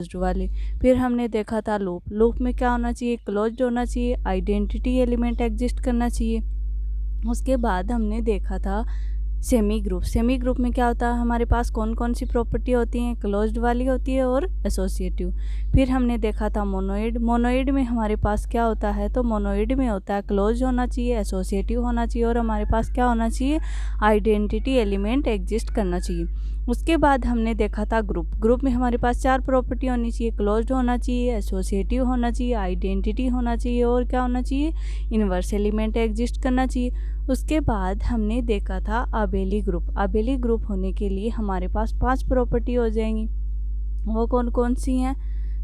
Closed वाले। फिर हमने देखा था लूप। लूप में क्या होना चाहिए, क्लोज्ड होना चाहिए, आइडेंटिटी एलिमेंट एग्जिस्ट करना चाहिए। उसके बाद हमने देखा था सेमी ग्रुप। सेमी ग्रुप में क्या होता है, हमारे पास कौन कौन सी प्रॉपर्टी होती हैं, क्लोज्ड वाली होती है और एसोसिएटिव। फिर हमने देखा था मोनोइड। मोनोइड में हमारे पास क्या होता है, तो मोनोइड में होता है क्लोज होना चाहिए, एसोसिएटिव होना चाहिए और हमारे पास क्या होना चाहिए, आइडेंटिटी एलिमेंट एग्जिस्ट करना चाहिए। उसके बाद हमने देखा था ग्रुप। ग्रुप में हमारे पास 4 प्रॉपर्टी होनी चाहिए, क्लोज्ड होना चाहिए, एसोसिएटिव होना चाहिए, आइडेंटिटी होना चाहिए और क्या होना चाहिए, इनवर्स एलिमेंट एग्जिस्ट करना चाहिए। उसके बाद हमने देखा था अबेली ग्रुप। अबेली ग्रुप होने के लिए हमारे पास 5 प्रॉपर्टी हो जाएंगी। वो कौन कौन सी हैं,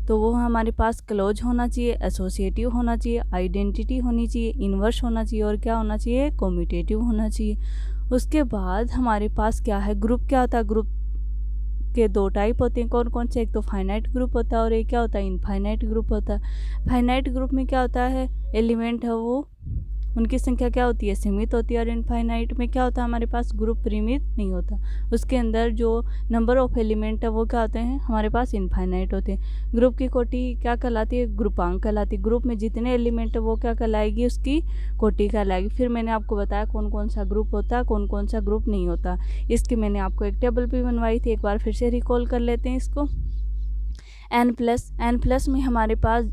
तो वो हमारे पास क्लोज होना चाहिए, एसोसिएटिव होना चाहिए, आइडेंटिटी होनी चाहिए, इन्वर्स होना चाहिए और क्या होना चाहिए, कम्यूटेटिव होना चाहिए। उसके बाद हमारे पास क्या है, ग्रुप क्या होता है, ग्रुप के 2 टाइप होते हैं, कौन कौन से, एक तो फाइनाइट ग्रुप होता है और एक क्या होता है, इनफाइनाइट ग्रुप होता है। फाइनाइट ग्रुप में क्या होता है, एलिमेंट है वो, उनकी संख्या क्या होती है, सीमित होती है। और इनफाइनाइट में क्या होता है, हमारे पास ग्रुप परिमित नहीं होता, उसके अंदर जो नंबर ऑफ एलिमेंट है वो क्या होते हैं, हमारे पास इनफाइनाइट होते हैं। ग्रुप की कोटि क्या कहलाती है, ग्रुपांक कहलाती है। ग्रुप में जितने एलिमेंट है वो क्या कहलाएगी, उसकी कोटि कहलाएगी। फिर मैंने आपको बताया कौन कौन सा ग्रुप होता है, कौन कौन सा ग्रुप नहीं होता। इसकी मैंने आपको एक टेबल भी बनवाई थी, एक बार फिर से रिकॉल कर लेते हैं इसको। n+ में हमारे पास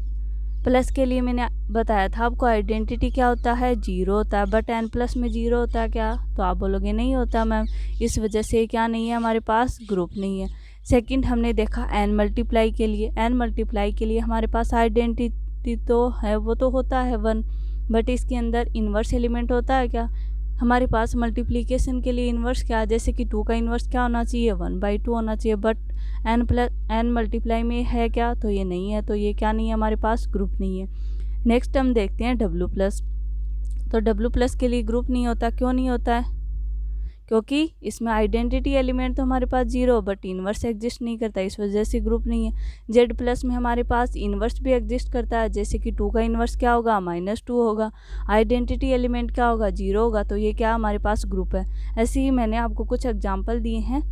प्लस के लिए मैंने बताया था आपको, आइडेंटिटी क्या होता है, 0 होता है। बट n+ में 0 होता है क्या, तो आप बोलोगे नहीं होता मैम, इस वजह से क्या नहीं है, हमारे पास ग्रुप नहीं है। सेकंड हमने देखा n× के लिए। n× के लिए हमारे पास आइडेंटिटी तो है, वो तो होता है 1, बट इसके अंदर इन्वर्स एलिमेंट होता है क्या, हमारे पास मल्टीप्लिकेशन के लिए इन्वर्स क्या है, जैसे कि 2 का इन्वर्स क्या होना चाहिए, 1/2 होना चाहिए। बट n में है क्या, तो ये नहीं है, तो ये क्या नहीं है, हमारे पास ग्रुप नहीं है। नेक्स्ट हम देखते हैं W+। तो W+ के लिए ग्रुप नहीं होता, क्यों नहीं होता है, क्योंकि इसमें आइडेंटिटी एलिमेंट तो हमारे पास 0 बट इन्वर्स एग्जिस्ट नहीं करता, इस वजह से ग्रुप नहीं है। Z+ में हमारे पास इन्वर्स भी एग्जिस्ट करता है, जैसे कि 2 का इन्वर्स क्या होगा, -2 होगा। आइडेंटिटी एलिमेंट क्या होगा, 0 होगा, तो ये क्या हमारे पास ग्रुप है। ऐसे ही मैंने आपको कुछ एग्जाम्पल दिए हैं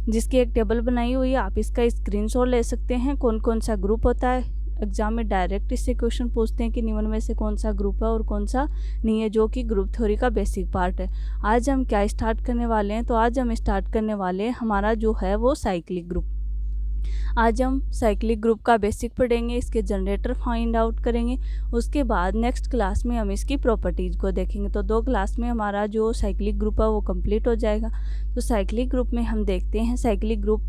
जिसकी एक टेबल बनाई हुई है, आप इसका स्क्रीनशॉट ले सकते हैं, कौन कौन सा ग्रुप होता है। एग्जाम में डायरेक्ट इससे क्वेश्चन पूछते हैं कि निम्न में से कौन सा ग्रुप है और कौन सा नहीं है, जो कि ग्रुप थ्योरी का बेसिक पार्ट है। आज हम क्या स्टार्ट करने वाले हैं, तो आज हम स्टार्ट करने वाले हैं हमारा जो है वो साइक्लिक ग्रुप। आज हम साइक्लिक ग्रुप का बेसिक पढ़ेंगे, इसके जनरेटर फाइंड आउट करेंगे। उसके बाद नेक्स्ट क्लास में हम इसकी प्रॉपर्टीज़ को देखेंगे। तो 2 क्लास में हमारा जो साइक्लिक ग्रुप है वो कंप्लीट हो जाएगा। तो साइक्लिक ग्रुप में हम देखते हैं, साइक्लिक ग्रुप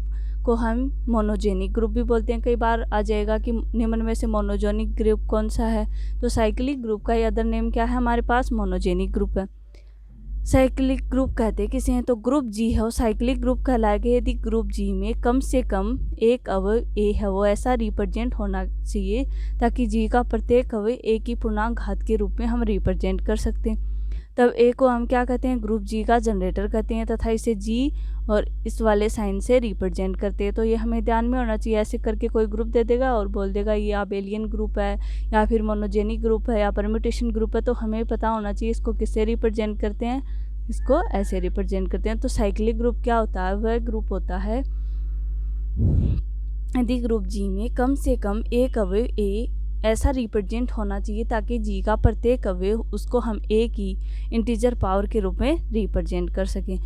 को हम मोनोजेनिक ग्रुप भी बोलते हैं। कई बार आ जाएगा कि निम्न में से मोनोजेनिक ग्रुप कौन सा है, तो साइक्लिक ग्रुप का अदर नेम क्या है, हमारे पास मोनोजेनिक ग्रुप है। साइक्लिक ग्रुप कहते किसे हैं, तो ग्रुप जी है वो साइक्लिक ग्रुप कहलाएगा यदि ग्रुप जी में कम से कम एक अवयव ए है वो ऐसा रिप्रेजेंट होना चाहिए ताकि जी का प्रत्येक अवयव ए की पूर्णांक घात के रूप में हम रिप्रेजेंट कर सकते हैं। तब ए को हम क्या कहते हैं, ग्रुप जी का जनरेटर कहते हैं तथा इसे जी और इस वाले साइन से रिप्रेजेंट करते हैं। तो ये हमें ध्यान में होना चाहिए, ऐसे करके कोई ग्रुप दे देगा और बोल देगा ये अबेलियन ग्रुप है या फिर मोनोजेनिक ग्रुप है या परम्यूटेशन ग्रुप है, तो हमें पता होना चाहिए इसको किससे रिप्रेजेंट करते हैं, इसको ऐसे रिप्रेजेंट करते हैं। तो साइक्लिक ग्रुप क्या होता है, वह ग्रुप होता है यदि ग्रुप जी में कम से कम एक अवयव ए ऐसा रिप्रेजेंट होना चाहिए ताकि जी का प्रत्येक अवयव उसको हम ए की इंटीजर पावर के रूप में रिप्रेजेंट कर सकें।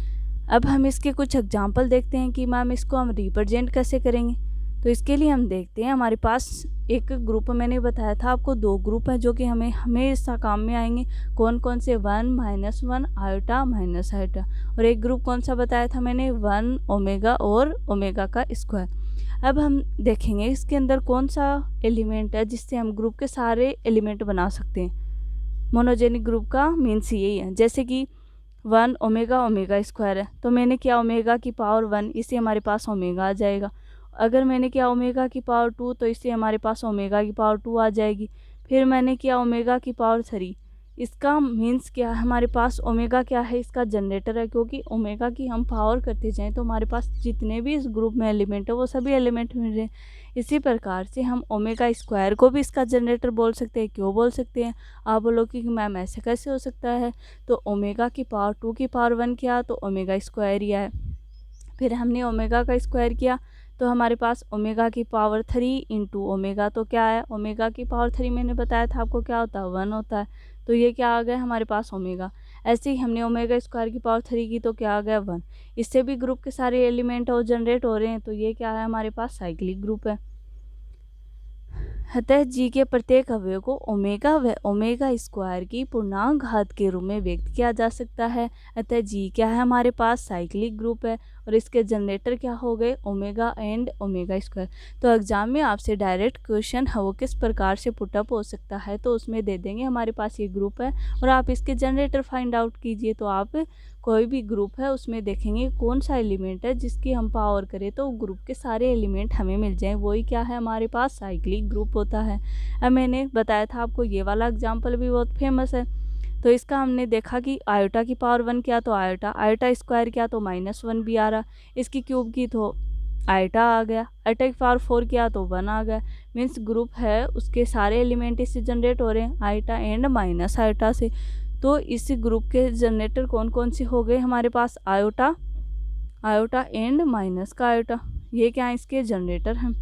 अब हम इसके कुछ एग्जांपल देखते हैं कि मैम इसको हम रिप्रेजेंट कैसे करेंगे। तो इसके लिए हम देखते हैं, हमारे पास एक ग्रुप, मैंने बताया था आपको 2 ग्रुप हैं जो कि हमें हमेशा काम में आएंगे। कौन कौन से, 1 -1 आयोटा माइनस आयोटा, और एक ग्रुप कौन सा बताया था मैंने, 1 ओमेगा और ओमेगा का स्क्वायर। अब हम देखेंगे इसके अंदर कौन सा एलिमेंट है जिससे हम ग्रुप के सारे एलिमेंट बना सकते हैं। मोनोजेनिक ग्रुप का मीन्स यही है, जैसे कि 1 ओमेगा स्क्वायर है, तो मैंने किया ओमेगा की पावर 1, इससे हमारे पास ओमेगा आ जाएगा। अगर मैंने किया ओमेगा की पावर 2 तो इससे हमारे पास ओमेगा की पावर 2 आ जाएगी। फिर मैंने किया ओमेगा की पावर 3, इसका मीन्स क्या है, हमारे पास ओमेगा क्या है, इसका जनरेटर है, क्योंकि ओमेगा की हम पावर करते जाएं तो हमारे पास जितने भी इस ग्रुप में एलिमेंट है वो सभी एलिमेंट मिल रहे हैं। इसी प्रकार से हम ओमेगा स्क्वायर को भी इसका जनरेटर बोल सकते हैं। क्यों बोल सकते हैं, आप बोलोगे कि मैम ऐसे कैसे हो सकता है, तो ओमेगा की पावर 2 की पावर 1 किया तो ओमेगा स्क्वायर ही आया। फिर हमने ओमेगा का स्क्वायर किया तो हमारे पास ओमेगा की पावर 3 इंटू ओमेगा तो क्या है, ओमेगा की पावर 3 मैंने बताया था आपको क्या होता है, 1 होता है। तो ये क्या आ गया हमारे पास ओमेगा। ऐसे ही हमने ओमेगा स्क्वायर की पावर 3 की तो क्या आ गया 1। इससे भी ग्रुप के सारे एलिमेंट और जनरेट हो रहे हैं, तो ये क्या है हमारे पास साइक्लिक ग्रुप है। अतः जी के प्रत्येक अवयव को ओमेगा व ओमेगा स्क्वायर की पूर्णांक घात के रूप में व्यक्त किया जा सकता है। अतः जी क्या है हमारे पास साइक्लिक ग्रुप है और इसके जनरेटर क्या हो गए ओमेगा एंड ओमेगा स्क्वायर। तो एग्जाम में आपसे डायरेक्ट क्वेश्चन है वो किस प्रकार से पुटअप हो सकता है, तो उसमें दे देंगे हमारे पास ये ग्रुप है और आप इसके जनरेटर फाइंड आउट कीजिए। तो आप कोई भी ग्रुप है उसमें देखेंगे कौन सा एलिमेंट है जिसकी हम पावर करें तो ग्रुप के सारे एलिमेंट हमें मिल जाएं, वही क्या है हमारे पास साइक्लिक ग्रुप होता है। अब मैंने बताया था आपको ये वाला एग्जांपल भी बहुत फेमस है। तो इसका हमने देखा कि आयोटा की पावर 1 क्या तो आयोटा, आयोटा स्क्वायर क्या तो -1 भी आ रहा, इसकी क्यूब की तो आयोटा आ गया, आयोटा की पावर 4 किया तो 1 आ गया। मीन्स ग्रुप है उसके सारे एलिमेंट इससे जनरेट हो रहे हैं आयोटा एंड माइनस आयोटा से। तो इस ग्रुप के जनरेटर कौन कौन से हो गए हमारे पास आयोटा, आयोटा एंड माइनस का आयोटा, ये क्या है इसके जनरेटर हैं।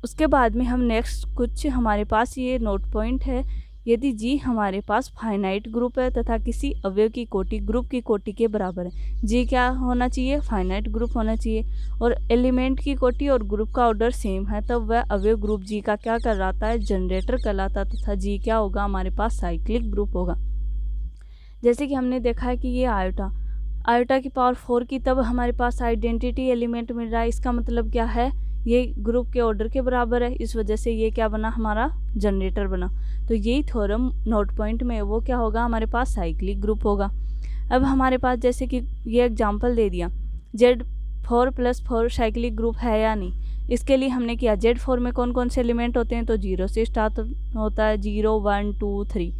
उसके बाद में हम नेक्स्ट कुछ हमारे पास ये नोट पॉइंट है, यदि जी हमारे पास फाइनाइट ग्रुप है तथा किसी अवयव की कोटि ग्रुप की कोटि के बराबर है, जी क्या होना चाहिए फाइनाइट ग्रुप होना चाहिए, और एलिमेंट की कोटि और ग्रुप का ऑर्डर सेम है, तब वह अवयव ग्रुप जी का क्या कहलाता है जनरेटर कहलाता है, तथा जी क्या होगा हमारे पास साइक्लिक ग्रुप होगा। जैसे कि हमने देखा है कि ये आयोटा, आयोटा की पावर 4 की तब हमारे पास आइडेंटिटी एलिमेंट मिल रहा है, इसका मतलब क्या है ये ग्रुप के ऑर्डर के बराबर है, इस वजह से ये क्या बना हमारा जनरेटर बना। तो यही थ्योरम नोट पॉइंट में वो क्या होगा हमारे पास साइक्लिक ग्रुप होगा। अब हमारे पास जैसे कि ये एग्जांपल दे दिया Z4+4 साइक्लिक ग्रुप है या नहीं, इसके लिए हमने किया Z4 में कौन कौन से एलिमेंट होते हैं तो 0 से स्टार्ट होता है, 0 1 2 3।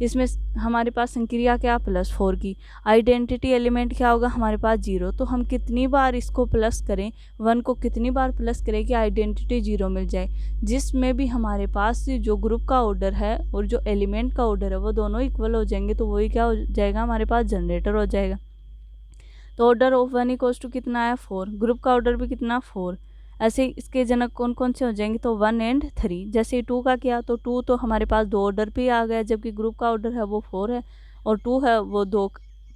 इसमें हमारे पास संक्रिया क्या +4 की, आइडेंटिटी एलिमेंट क्या होगा हमारे पास 0। तो हम कितनी बार इसको प्लस करें, 1 को कितनी बार प्लस करें कि आइडेंटिटी 0 मिल जाए, जिसमें भी हमारे पास जो ग्रुप का ऑर्डर है और जो एलिमेंट का ऑर्डर है वो दोनों इक्वल हो जाएंगे, तो वही क्या हो जाएगा हमारे पास जनरेटर हो जाएगा। तो ऑर्डर ऑफ 1 इक्वल्स टू कितना है 4, ग्रुप का ऑर्डर भी कितना 4। ऐसे इसके जनक कौन कौन से हो जाएंगे तो 1 एंड 3। जैसे 2 का किया तो 2 तो हमारे पास 2 ऑर्डर पे आ गया, जबकि ग्रुप का ऑर्डर है वो 4 है और 2 है वो 2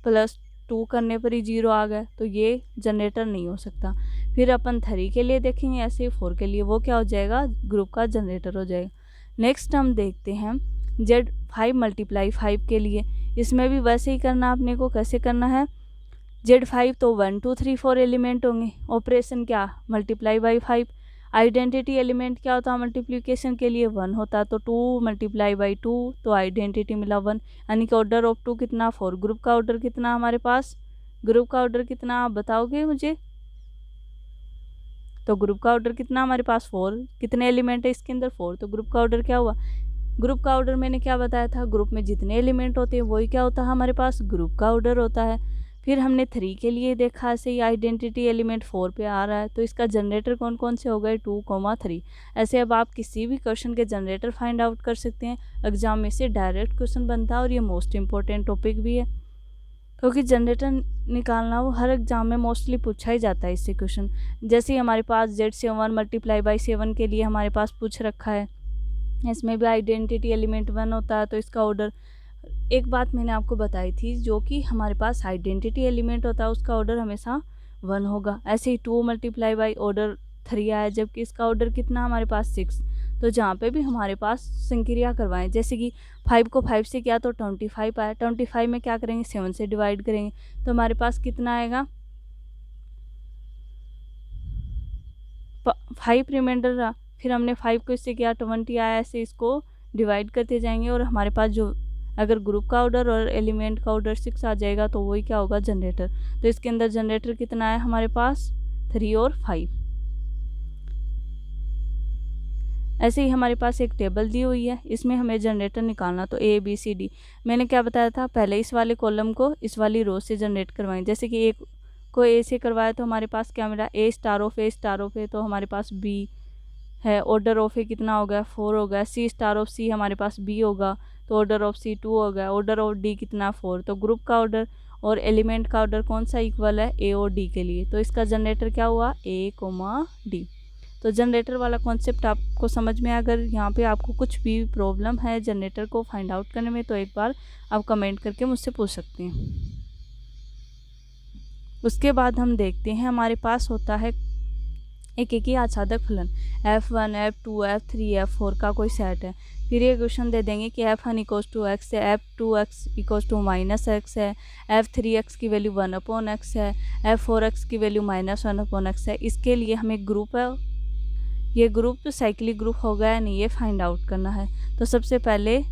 प्लस 2 करने पर ही 0 आ गया, तो ये जनरेटर नहीं हो सकता। फिर अपन 3 के लिए देखेंगे, ऐसे ही 4 के लिए वो क्या हो जाएगा ग्रुप का जनरेटर हो जाएगा। नेक्स्ट हम देखते हैं Z5 × 5 के लिए, इसमें भी वैसे ही करना आपने को, कैसे करना है Z5 तो 1 2 3 4 एलिमेंट होंगे, ऑपरेशन क्या ×5। आइडेंटिटी एलिमेंट क्या होता है मल्टीप्लिकेशन के लिए 1 होता, तो 2 × 2 तो आइडेंटिटी मिला 1, यानी कि ऑर्डर ऑफ 2 कितना 4। ग्रुप का ऑर्डर कितना हमारे पास, ग्रुप का ऑर्डर कितना आप बताओगे मुझे, तो ग्रुप का ऑर्डर कितना हमारे पास 4, कितने एलिमेंट है इसके अंदर 4, तो ग्रुप का ऑर्डर क्या हुआ, ग्रुप का ऑर्डर मैंने क्या बताया था ग्रुप में जितने एलिमेंट होते हैं वही क्या होता है हमारे पास ग्रुप का ऑर्डर होता है। फिर हमने 3 के लिए देखा, ऐसे ही आइडेंटिटी एलिमेंट 4 पे आ रहा है, तो इसका जनरेटर कौन कौन से हो गए 2, 3। ऐसे अब आप किसी भी क्वेश्चन के जनरेटर फाइंड आउट कर सकते हैं, एग्जाम में से डायरेक्ट क्वेश्चन बनता है और ये मोस्ट इंपॉर्टेंट टॉपिक भी है, क्योंकि जनरेटर निकालना वो हर एग्जाम में मोस्टली पूछा ही जाता है इससे क्वेश्चन। जैसे ही हमारे पास Z7 × 7 के लिए हमारे पास पूछ रखा है, इसमें भी आइडेंटिटी एलिमेंट 1 होता है, तो इसका ऑर्डर, एक बात मैंने आपको बताई थी, जो कि हमारे पास आइडेंटिटी एलिमेंट होता है उसका ऑर्डर हमेशा 1 होगा। ऐसे ही 2 × ऑर्डर 3 आया, जबकि इसका ऑर्डर कितना हमारे पास 6। तो जहाँ पे भी हमारे पास संक्रिया करवाएं, जैसे कि 5 को 5 से किया तो 25 आया, 25 में क्या करेंगे 7 से डिवाइड करेंगे, तो हमारे पास कितना आएगा 5 रिमाइंडर रहा। फिर हमने 5 को इससे किया 20 आया, ऐसे इसको डिवाइड करते जाएंगे और हमारे पास जो अगर ग्रुप का ऑर्डर और एलिमेंट का ऑर्डर 6 आ जाएगा तो वही क्या होगा जनरेटर। तो इसके अंदर जनरेटर कितना है हमारे पास 3 और 5। ऐसे ही हमारे पास एक टेबल दी हुई है, इसमें हमें जनरेटर निकालना, तो A B C D मैंने क्या बताया था, पहले इस वाले कॉलम को इस वाली रो से जनरेट करवाएं। जैसे कि एक को A से करवाया तो हमारे पास क्या मिला A स्टार ऑफ A, तो हमारे पास B है, ऑर्डर ऑफ A कितना हो गया 4 हो गया, C स्टार ऑफ C हमारे पास B होगा, तो ऑर्डर ऑफ C 2 हो गया, ऑर्डर ऑफ D कितना 4। तो ग्रुप का ऑर्डर और एलिमेंट का ऑर्डर कौन सा इक्वल है, ए और डी के लिए। तो इसका जनरेटर क्या हुआ, ए कोमा डी। तो जनरेटर वाला कॉन्सेप्ट आपको समझ में, अगर यहाँ पे आपको कुछ भी प्रॉब्लम है जनरेटर को फाइंड आउट करने में तो एक बार आप कमेंट करके मुझसे पूछ सकते हैं। उसके बाद हम देखते हैं हमारे पास होता है एक ही आच्छादक फलन f1, f2, f3, f4 का कोई सेट है। फिर ये क्वेश्चन दे देंगे कि f1 इक्वल्स टू x है, f2x equals to minus x है, f3x की वैल्यू 1/x है, f4x की वैल्यू -1/x है। इसके लिए हमें ग्रुप है, ये ग्रुप तो साइक्लिक ग्रुप होगा या नहीं ये फाइंड आउट करना है। तो सबसे पहले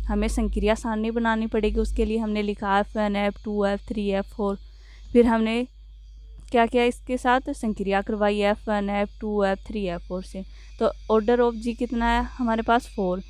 हमें संक्रिया सारणी बनानी पड़ेगी। उसके लिए हमने लिखा f1, f2, f3, f4। फिर हमने क्या किया, इसके साथ संक्रिया करवाई f1, f2, f3, f4 से। तो ऑर्डर ऑफ जी कितना है हमारे पास 4।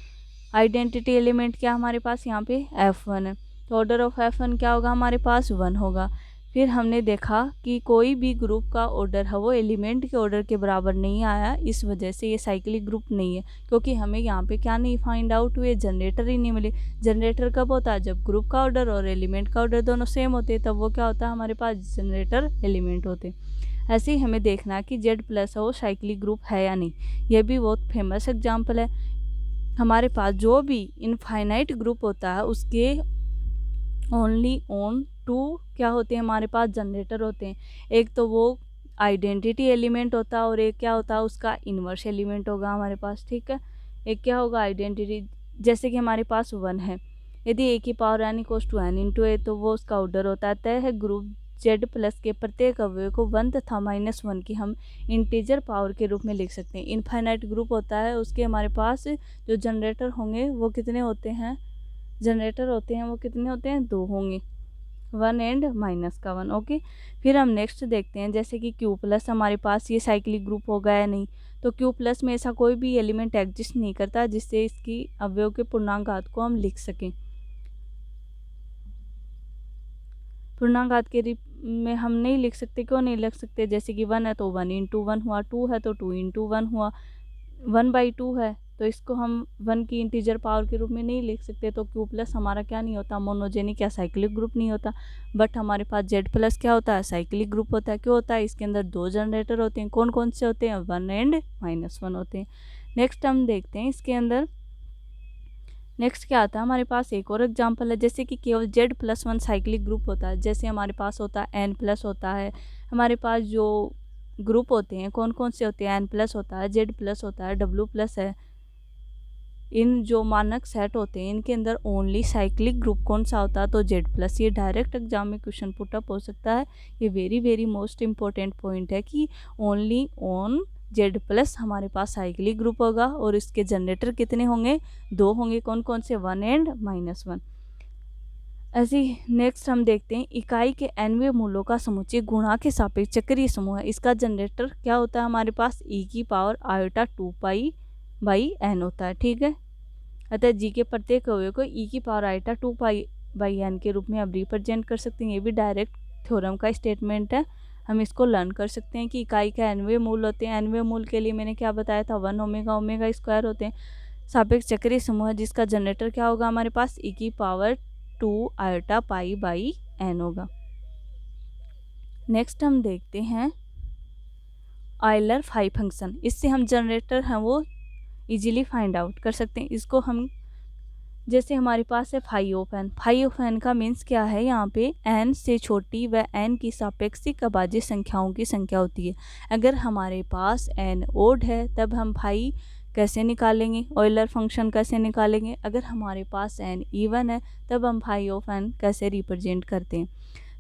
आइडेंटिटी एलिमेंट क्या हमारे पास यहाँ पे f1 है, तो ऑर्डर ऑफ f1 क्या होगा हमारे पास 1 होगा। फिर हमने देखा कि कोई भी ग्रुप का ऑर्डर है वो एलिमेंट के ऑर्डर के बराबर नहीं आया, इस वजह से ये साइक्लिक ग्रुप नहीं है, क्योंकि हमें यहाँ पे क्या नहीं फाइंड आउट हुए, जनरेटर ही नहीं मिले। जनरेटर कब होता है, जब ग्रुप का ऑर्डर और एलिमेंट का ऑर्डर दोनों सेम होते हैं, तब वो क्या होता है हमारे पास जनरेटर एलिमेंट होते। ऐसे ही हमें देखना है कि जेड प्लस है वो साइक्लिक ग्रुप है या नहीं। यह भी बहुत फेमस एग्जाम्पल है। हमारे पास जो भी इनफाइनाइट ग्रुप होता है उसके ओनली ऑन 2 क्या होते हैं हमारे पास, जनरेटर होते हैं। एक तो वो आइडेंटिटी एलिमेंट होता है और एक क्या होता है उसका इन्वर्स एलिमेंट होगा हमारे पास, ठीक है। एक क्या होगा आइडेंटिटी, जैसे कि हमारे पास 1 है, यदि ए की power n equals to n into a, तो वो उसका ऑर्डर होता है। तय है ग्रुप जेड प्लस के प्रत्येक अवयव को 1 तथा -1 की हम इंटीजर पावर के रूप में लिख सकते हैं। इनफाइनाइट ग्रुप होता है, उसके हमारे पास जो जनरेटर होंगे वो कितने होते हैं, जनरेटर होते हैं वो कितने होते हैं, 2 होंगे, 1 एंड -1, ओके। फिर हम नेक्स्ट देखते हैं, जैसे कि Q प्लस हमारे पास ये साइक्लिक ग्रुप होगा या नहीं। तो Q प्लस में ऐसा कोई भी एलिमेंट एग्जिस्ट नहीं करता जिससे इसकी अवयव के पूर्णांक को हम लिख सकें। पूर्णांक के रूप में हम नहीं लिख सकते, क्यों नहीं लिख सकते, जैसे कि 1 है तो 1 इंटू 1 हुआ, 2 है तो 2 इंटू 1 हुआ, 1/2 है तो इसको हम 1 की इंटीजर पावर के रूप में नहीं लिख सकते। तो Q प्लस हमारा क्या नहीं होता, मोनोजेनिक या साइक्लिक ग्रुप नहीं होता। बट हमारे पास Z प्लस क्या होता है, साइक्लिक ग्रुप होता है। क्यों होता है, इसके अंदर 2 जनरेटर होते हैं। कौन कौन से होते हैं, 1 एंड -1 होते हैं। नेक्स्ट हम देखते हैं इसके अंदर, नेक्स्ट क्या आता है हमारे पास, एक और एग्जाम्पल है, जैसे कि केवल Z+1 साइक्लिक ग्रुप होता है। जैसे हमारे पास होता है N+ होता है। हमारे पास जो ग्रुप होते हैं कौन कौन से होते हैं, N+ होता है, Z+ होता है, W+ है। इन जो मानक सेट होते हैं इनके अंदर ओनली साइक्लिक ग्रुप कौन सा होता है, तो Z+। ये डायरेक्ट एग्जाम में क्वेश्चन पुटअप हो सकता है। ये वेरी मोस्ट इम्पोर्टेंट पॉइंट है कि ओनली ऑन Z+ हमारे पास साइक्लिक ग्रुप होगा और इसके जनरेटर कितने होंगे, 2 होंगे। कौन कौन से, 1 एंड -1। ऐसे ही नेक्स्ट हम देखते हैं इकाई के nवें मूलों का समुच्चय गुणा के सापेक्ष चक्रीय समूह है। इसका जनरेटर क्या होता है हमारे पास, e की पावर i/2π/n होता है, ठीक है। अतः जी के प्रत्येक अवयव को e की पावर i/2π/n के रूप में आप रिप्रेजेंट कर सकते हैं। ये भी डायरेक्ट थ्योरम का स्टेटमेंट है, हम इसको लर्न कर सकते हैं कि इकाई का nवें मूल होते हैं। nवें मूल के लिए मैंने क्या बताया था, 1 ओमेगा स्क्वायर होते हैं। सापेक्ष चक्रीय समूह है जिसका जनरेटर क्या होगा हमारे पास, e की पावर 2i/π/n होगा। नेक्स्ट हम देखते हैं ऑयलर फाई फंक्शन। इससे हम जनरेटर हैं वो इजीली फाइंड आउट कर सकते हैं। इसको हम, जैसे हमारे पास है phi of n। Phi of n का मीन्स क्या है, यहाँ पे n से छोटी व n की सापेक्षिक अभाज्य संख्याओं की संख्या होती है। अगर हमारे पास n ओड है तब हम फाई कैसे निकालेंगे, ऑयलर फंक्शन कैसे निकालेंगे। अगर हमारे पास n इवन है तब हम फाई ऑफ n कैसे रिप्रेजेंट करते हैं।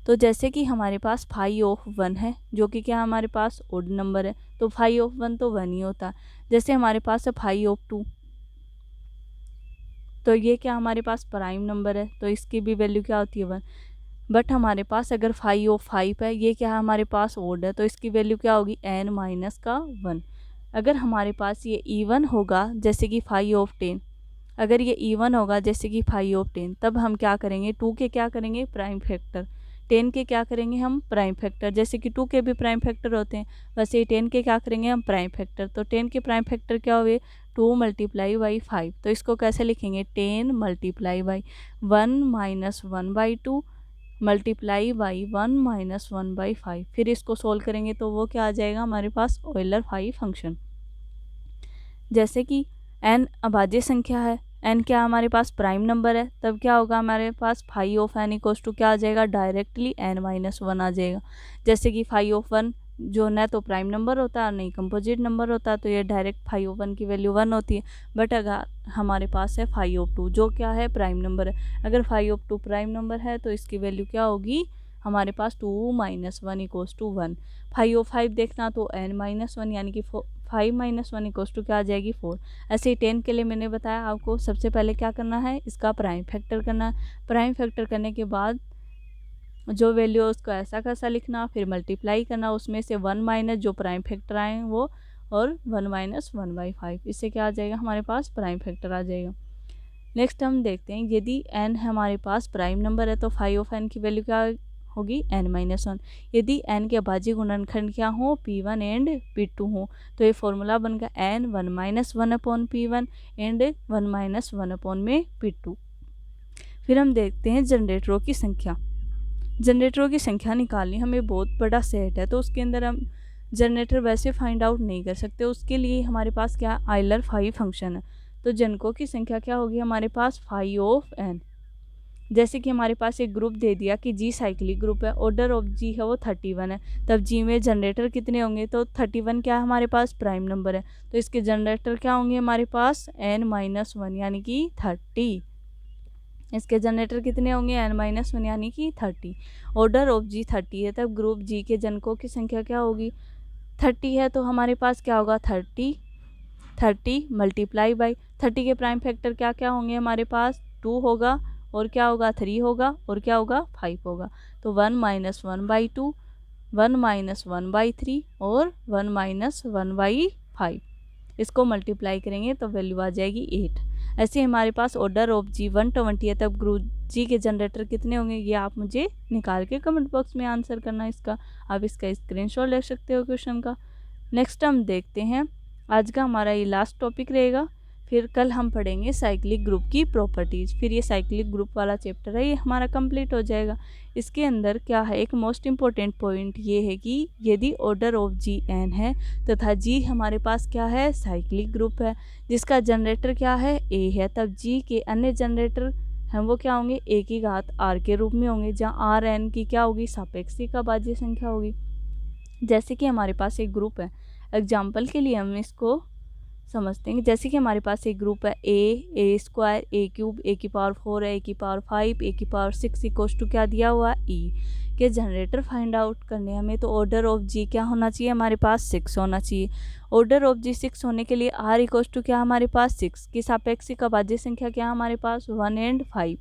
तो जैसे कि हमारे पास फाई ऑफ 1 है जो कि क्या हमारे पास ओड नंबर है, तो फाई ऑफ 1 तो 1 ही होता है। जैसे हमारे पास है फाई ऑफ 2, तो ये क्या हमारे पास प्राइम नंबर है, तो इसकी भी वैल्यू क्या होती है 1। बट हमारे पास अगर फाई ऑफ 5 है, ये क्या है हमारे पास ओड है, तो इसकी वैल्यू क्या होगी, n-1। अगर हमारे पास ये इवन होगा जैसे कि फाई ऑफ 10, अगर ये इवन होगा जैसे कि फाई ऑफ 10, तब हम क्या करेंगे, 2 के क्या करेंगे प्राइम फैक्टर, 10 के क्या करेंगे हम प्राइम फैक्टर। जैसे कि 2 के भी प्राइम फैक्टर होते हैं वैसे ही 10 के क्या करेंगे हम प्राइम फैक्टर। तो 10 के प्राइम फैक्टर क्या हुए, 2 × 5। तो इसको कैसे लिखेंगे, 10 × 1 -1/2 मल्टीप्लाई बाई 1 माइनस 1/5। फिर इसको सोल्व करेंगे तो वो क्या आ जाएगा हमारे पास, ऑयलर फाई फंक्शन। जैसे कि n अभाज्य संख्या है, n क्या हमारे पास प्राइम नंबर है, तब क्या होगा हमारे पास phi of n equals to क्या आ जाएगा, डायरेक्टली n-1 आ जाएगा। जैसे कि फाई ऑफ 1 जो न तो प्राइम नंबर होता है नहीं कंपोजिट नंबर होता है, तो ये डायरेक्ट फाई ऑफ 1 की वैल्यू 1 होती है। बट अगर हमारे पास है फाई ऑफ 2 जो क्या है प्राइम नंबर है, अगर फाई ऑफ 2 प्राइम नंबर है तो इसकी वैल्यू क्या होगी हमारे पास 2 minus 1 equals to 1। Phi of 5 देखना तो n-1 यानी कि 5 माइनस 1 इक्वल्स टू क्या आ जाएगी 4। ऐसे ही 10 के लिए मैंने बताया आपको सबसे पहले क्या करना है, इसका प्राइम फैक्टर करना। प्राइम फैक्टर करने के बाद जो वैल्यू है उसको ऐसा कैसा लिखना, फिर मल्टीप्लाई करना, उसमें से 1 माइनस जो प्राइम फैक्टर आए वो, और 1 माइनस 1/5। इससे क्या आ जाएगा हमारे पास प्राइम फैक्टर आ जाएगा। नेक्स्ट हम देखते हैं, यदि n हमारे पास प्राइम नंबर है तो फाई ऑफ n की वैल्यू क्या होगी, n-1। यदि n के अभाज्य गुणनखंड क्या हो, p1 एंड p2 हो, तो ये फॉर्मूला बन गया n 1 minus 1/p1 and 1 minus 1/p2। फिर हम देखते हैं जनरेटरों की संख्या। जनरेटरों की संख्या निकालनी, हमें बहुत बड़ा सेट है तो उसके अंदर हम जनरेटर वैसे फाइंड आउट नहीं कर सकते, उसके लिए हमारे पास क्या आइलर फाई फंक्शन है। तो जनकों की संख्या क्या होगी हमारे पास, फाई ऑफ n। जैसे कि हमारे पास एक ग्रुप दे दिया कि जी साइक्लिक ग्रुप है, ऑर्डर ऑफ जी है वो 31 है, तब जी में जनरेटर कितने होंगे, तो 31 क्या है हमारे पास प्राइम नंबर है, तो इसके जनरेटर क्या होंगे हमारे पास n-1 यानी कि 30। इसके जनरेटर कितने होंगे n-1 यानी कि 30। ऑर्डर ऑफ जी 30 है, तब ग्रुप जी के जनकों की संख्या क्या होगी, 30 है, तो हमारे पास क्या होगा 30 मल्टीप्लाई बाई 30 के प्राइम फैक्टर क्या क्या होंगे हमारे पास, 2 होगा, और क्या होगा 3 होगा, और क्या होगा 5 होगा। तो 1 माइनस 1/2, 1 माइनस 1/3 और 1 माइनस 1/5। इसको मल्टीप्लाई करेंगे तो वैल्यू आ जाएगी 8। ऐसे हमारे पास ऑर्डर ऑफ जी 120 है, तब ग्रुप जी के जनरेटर कितने होंगे, ये आप मुझे निकाल के कमेंट बॉक्स में आंसर करना इसका। आप इसका स्क्रीनशॉट ले सकते हो क्वेश्चन का। नेक्स्ट हम देखते हैं, आज का हमारा ये लास्ट टॉपिक रहेगा, फिर कल हम पढ़ेंगे साइक्लिक ग्रुप की प्रॉपर्टीज़। फिर ये साइक्लिक ग्रुप वाला चैप्टर है ये हमारा कंप्लीट हो जाएगा। इसके अंदर क्या है, एक मोस्ट इम्पॉर्टेंट पॉइंट ये है कि यदि ऑर्डर ऑफ जी n है तथा जी हमारे पास क्या है साइक्लिक ग्रुप है, जिसका जनरेटर क्या है a है, तब जी के अन्य जनरेटर हैं वो क्या होंगे a की घात r के रूप में होंगे, जहाँ r n की क्या होगी सापेक्षिक अभाज्य संख्या होगी। जैसे कि हमारे पास एक ग्रुप है, एग्जाम्पल के लिए हम इसको समझते हैं, जैसे कि हमारे पास एक ग्रुप है a स्क्वायर a³ a⁴ है a⁵ a⁴ 6 इक्वल्स टू क्या दिया हुआ e के जनरेटर फाइंड आउट करने हमें, तो ऑर्डर ऑफ जी क्या होना चाहिए हमारे पास 6 होना चाहिए। ऑर्डर ऑफ जी 6 होने के लिए r इक्वल्स टू क्या हमारे पास 6 की सापेक्षिक अभाज्य संख्या क्या हमारे पास 1 एंड 5।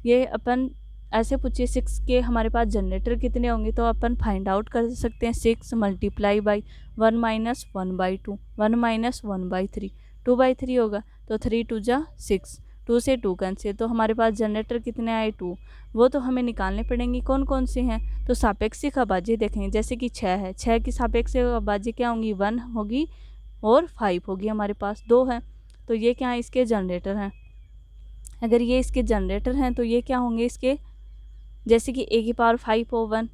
ये अपन ऐसे पूछिए 6 के हमारे पास जनरेटर कितने होंगे, तो अपन फाइंड आउट कर सकते हैं 6 मल्टीप्लाई बाई 1 माइनस 1/2, 1 माइनस 1/3, 2/3 होगा, तो 3 2 जा 6, 2 से 2 कैंसिल, तो हमारे पास जनरेटर कितने आए 2। वो तो हमें निकालने पड़ेंगे कौन कौन से हैं, तो सापेक्षिक अभाज्य देखेंगे, जैसे कि 6 है, 6 की सापेक्षिक अभाज्य क्या होंगी 1 होगी और 5 होगी, हमारे पास 2 है, तो ये क्या है इसके जनरेटर हैं। अगर ये इसके जनरेटर हैं तो ये क्या होंगे इसके, जैसे कि a⁵ 1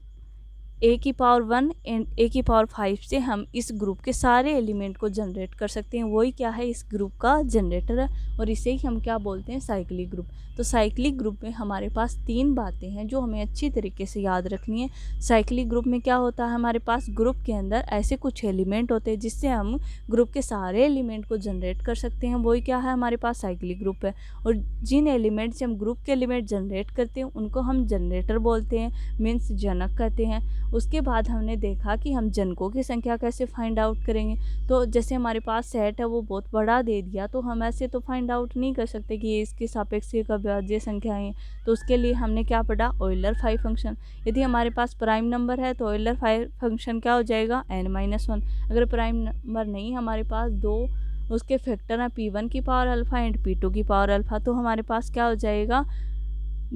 एंड a⁵ से हम इस ग्रुप के सारे एलिमेंट को जनरेट कर सकते हैं, वही क्या है इस ग्रुप का जनरेटर है, और इसे ही हम क्या बोलते हैं साइक्लिक ग्रुप। तो साइक्लिक ग्रुप में हमारे पास 3 बातें हैं जो हमें अच्छी तरीके से याद रखनी है। साइक्लिक ग्रुप में क्या होता है, हमारे पास ग्रुप के अंदर ऐसे कुछ एलिमेंट होते हैं जिससे हम ग्रुप के सारे एलिमेंट को जनरेट कर सकते हैं, वही क्या है हमारे पास साइक्लिक ग्रुप है। और जिन एलिमेंट से हम ग्रुप के एलिमेंट जनरेट करते हैं उनको हम जनरेटर बोलते हैं, मीन्स जनक कहते हैं। उसके बाद हमने देखा कि हम जनकों की संख्या कैसे फाइंड आउट करेंगे, तो जैसे हमारे पास सेट है वो बहुत बड़ा दे दिया, तो हम ऐसे तो फाइंड आउट नहीं कर सकते कि ये इसकी सापेक्षिक अभाज्य संख्याएं हैं, तो उसके लिए हमने क्या पढ़ा ऑयलर फाई फंक्शन। यदि हमारे पास प्राइम नंबर है तो ऑयलर फाई फंक्शन क्या हो जाएगा n-1। अगर प्राइम नंबर नहीं हमारे पास, दो उसके फैक्टर हैं p1 की पावर अल्फ़ा एंड p2 की पावर अल्फ़ा, तो हमारे पास क्या हो जाएगा